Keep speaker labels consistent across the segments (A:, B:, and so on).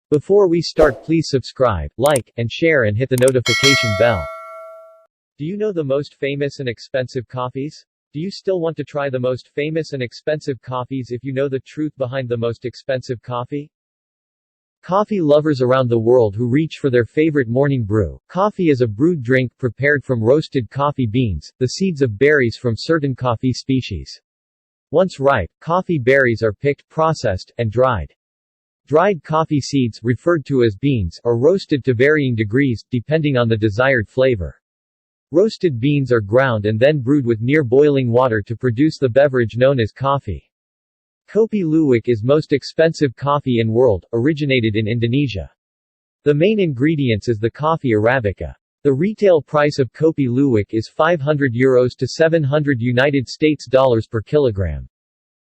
A: Before we start, please subscribe, like, and share and hit the notification bell. Do you know the most famous and expensive coffees? Do you still want to try the most famous and expensive coffees if you know the truth behind the most expensive coffee? Coffee lovers around the world who reach for their favorite morning brew. Coffee is a brewed drink prepared from roasted coffee beans, the seeds of berries from certain coffee species. Once ripe, coffee berries are picked, processed, and dried. Dried coffee seeds, referred to as beans, are roasted to varying degrees, depending on the desired flavor. Roasted beans are ground and then brewed with near boiling water to produce the beverage known as coffee. Kopi Luwak is most expensive coffee in world, originated in Indonesia. The main ingredients is the coffee Arabica. The retail price of Kopi Luwak is €500 to $700 per kilogram.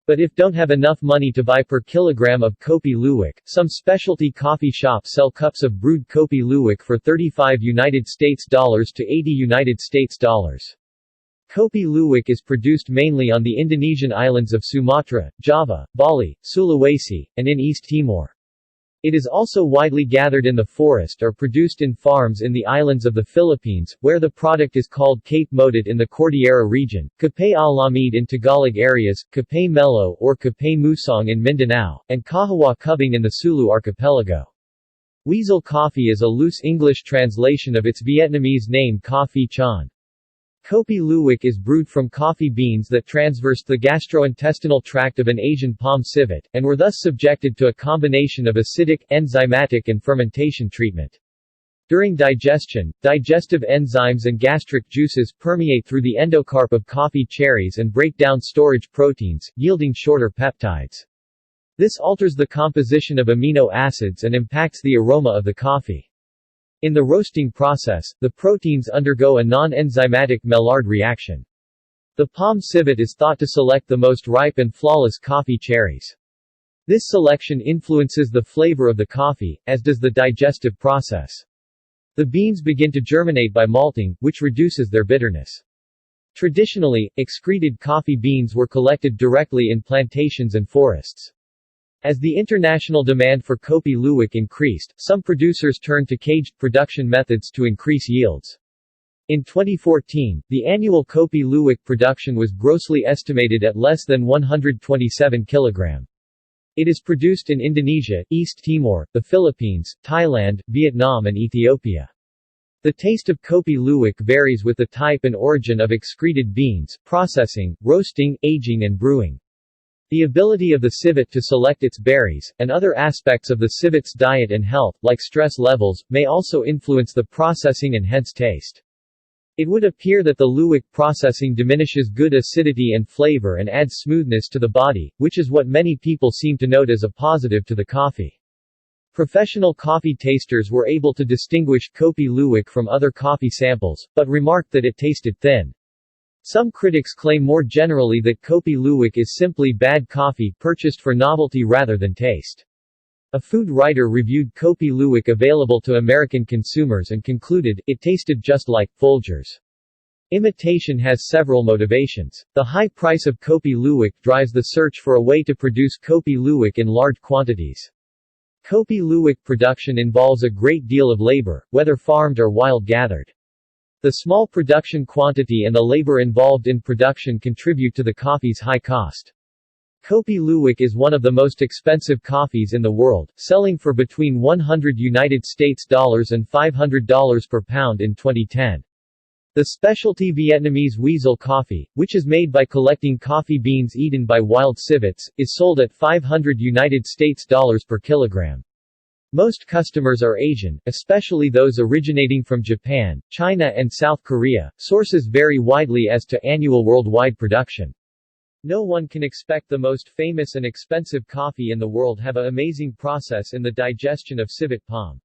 A: But if don't have enough money to buy per kilogram of Kopi Luwak, some specialty coffee shops sell cups of brewed Kopi Luwak for $35 to $80. Kopi Luwak is produced mainly on the Indonesian islands of Sumatra, Java, Bali, Sulawesi, and in East Timor. It is also widely gathered in the forest or produced in farms in the islands of the Philippines, where the product is called Cape Modet in the Cordillera region, Kape Alamid in Tagalog areas, Kape Melo or Kape Musong in Mindanao, and Kahawa Kubing in the Sulu archipelago. Weasel coffee is a loose English translation of its Vietnamese name Coffee Chan. Kopi Luwak is brewed from coffee beans that traversed the gastrointestinal tract of an Asian palm civet, and were thus subjected to a combination of acidic, enzymatic and fermentation treatment. During digestion, digestive enzymes and gastric juices permeate through the endocarp of coffee cherries and break down storage proteins, yielding shorter peptides. This alters the composition of amino acids and impacts the aroma of the coffee. In the roasting process, the proteins undergo a non-enzymatic Maillard reaction. The palm civet is thought to select the most ripe and flawless coffee cherries. This selection influences the flavor of the coffee, as does the digestive process. The beans begin to germinate by malting, which reduces their bitterness. Traditionally, excreted coffee beans were collected directly in plantations and forests. As the international demand for Kopi Luwak increased, some producers turned to caged production methods to increase yields. In 2014, the annual Kopi Luwak production was grossly estimated at less than 127 kg. It is produced in Indonesia, East Timor, the Philippines, Thailand, Vietnam and Ethiopia. The taste of Kopi Luwak varies with the type and origin of excreted beans, processing, roasting, aging and brewing. The ability of the civet to select its berries, and other aspects of the civet's diet and health, like stress levels, may also influence the processing and hence taste. It would appear that the Luwak processing diminishes good acidity and flavor and adds smoothness to the body, which is what many people seem to note as a positive to the coffee. Professional coffee tasters were able to distinguish Kopi Luwak from other coffee samples, but remarked that it tasted thin. Some critics claim more generally that Kopi Luwak is simply bad coffee purchased for novelty rather than taste. A food writer reviewed Kopi Luwak available to American consumers and concluded, it tasted just like Folgers. Imitation has several motivations. The high price of Kopi Luwak drives the search for a way to produce Kopi Luwak in large quantities. Kopi Luwak production involves a great deal of labor, whether farmed or wild gathered. The small production quantity and the labor involved in production contribute to the coffee's high cost. Kopi Luwak is one of the most expensive coffees in the world, selling for between $100 and $500 per pound in 2010. The specialty Vietnamese weasel coffee, which is made by collecting coffee beans eaten by wild civets, is sold at $500 per kilogram. Most customers are Asian, especially those originating from Japan, China and South Korea. Sources vary widely as to annual worldwide production. No one can expect the most famous and expensive coffee in the world have an amazing process in the digestion of civet palm.